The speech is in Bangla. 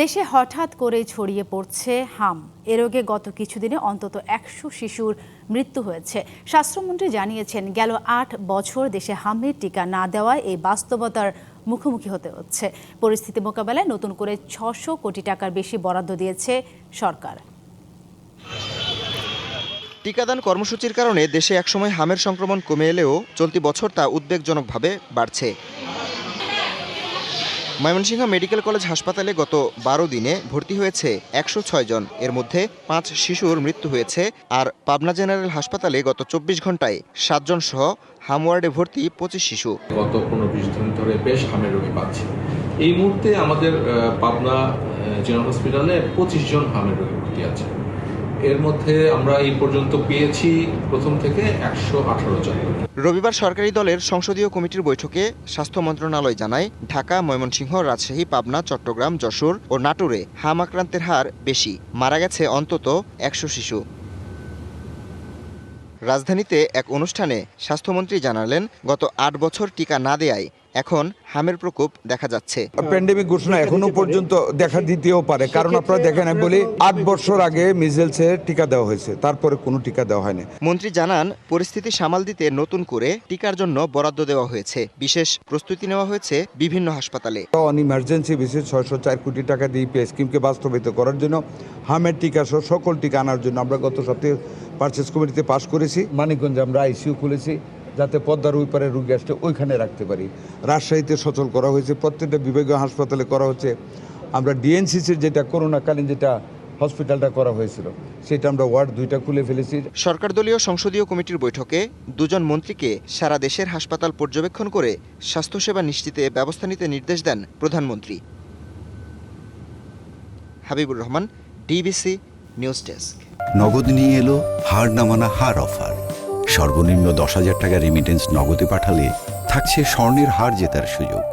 দেশে হঠাৎ করে ছড়িয়ে পড়ছে হাম। এ রোগে গত কিছুদিনে অন্তত ১০০ শিশুর মৃত্যু হয়েছে। স্বাস্থ্যমন্ত্রী জানিয়েছেন, গেল ৮ বছর দেশে হামের টিকা না দেওয়ায় এই বাস্তবতার মুখোমুখি হতে হচ্ছে। পরিস্থিতি মোকাবেলায় নতুন করে ৬০০ কোটি টাকার বেশি বরাদ্দ দিয়েছে সরকার। টিকাদান কর্মসূচির কারণে দেশে একসময় হামের সংক্রমণ কমে এলেও চলতি বছর তা উদ্বেগজনকভাবে বাড়ছে। ময়মনসিংহ মেডিকেল কলেজ হাসপাতালে গত ১২ দিনে ভর্তি হয়েছে ১০৬ জন। এর মধ্যে ৫ শিশুর মৃত্যু হয়েছে। আর পাবনা জেনারেল হাসপাতালে গত ২৪ ঘন্টায় ৭ জন সহ হাম ওয়ার্ডে ভর্তি ২৫ শিশু। গত ১৫-২০ দিন ধরে বেশ হামের রোগী পাচ্ছি। এই মুহূর্তে আমাদের পাবনা জেনারেল হসপিটালে ২৫ জন হামের রোগী ভর্তি আছে। এর মধ্যে আমরা এই পর্যন্ত পেয়েছি প্রথম থেকে ১১৮ জন। রবিবার সরকারি দলের সংসদীয় কমিটির বৈঠকে স্বাস্থ্য মন্ত্রণালয় জানায়, ঢাকা, ময়মনসিংহ, রাজশাহী, পাবনা, চট্টগ্রাম, যশোর ও নাটোরে হাম আক্রান্তের হার বেশি। মারা গেছে অন্তত ১০০ শিশু। রাজধানীতে এক অনুষ্ঠানে স্বাস্থ্যমন্ত্রী জানালেন, গত ৮ বছর টিকা না দেয়ায় এখন হামের প্রকোপ দেখা যাচ্ছে। প্যান্ডেমিক ঘোষণা এখনো পর্যন্ত দেখা দিতেও পারে, কারণ আপনারা দেখেন, আমি বলি ৮ বছর আগে মিজেলসের টিকা দেওয়া হয়েছে, তারপরে কোনো টিকা দেওয়া হয়নি। মন্ত্রী জানান, পরিস্থিতি সামাল দিতে নতুন করে টিকার জন্য বরাদ্দ দেওয়া হয়েছে। বিশেষ প্রস্তুতি নেওয়া হয়েছে বিভিন্ন হাসপাতালে। অন ইমার্জেন্সি বেসিস ৬০৪ কোটি টাকা দিয়ে ইপিএস স্কিমকে বাস্তবায়িত করার জন্য হামের টিকা সহ সকল টিকা আনার জন্য আমরা গত সপ্তাহে পারচেজ কমিটিতে পাশ করেছি। মানিকগঞ্জে আমরা আইসিইউ খুলেছি, যাতে পদ্মার ওই পারে রোগী আসতে ওইখানে রাখতে পারি। রাজশাহীতে সচল করা হয়েছে, প্রত্যেকটা বিভাগীয় হাসপাতালে করা হচ্ছে। আমরা ডিএনসিসির যেটা করোনাকালীন যেটা হসপিটালটা করা হয়েছিল, সেটা আমরা ওয়ার্ড 2টা খুলে ফেলেছি। সরকার দলীয় সংসদীয় কমিটির বৈঠকে ২ জন মন্ত্রীকে সারা দেশের হাসপাতাল পর্যবেক্ষণ করে স্বাস্থ্যসেবা নিশ্চিতে ব্যবস্থা নিতে নির্দেশ দেন প্রধানমন্ত্রী। Habibur Rahman, DBC news desk. নগদ নিয়ে এলো হার না মানা হার অফার। সর্বনিম্ন ১০,০০০ টাকা রেমিটেন্স নগদে পাঠালে থাকছে স্বর্ণের হার জেতার সুযোগ।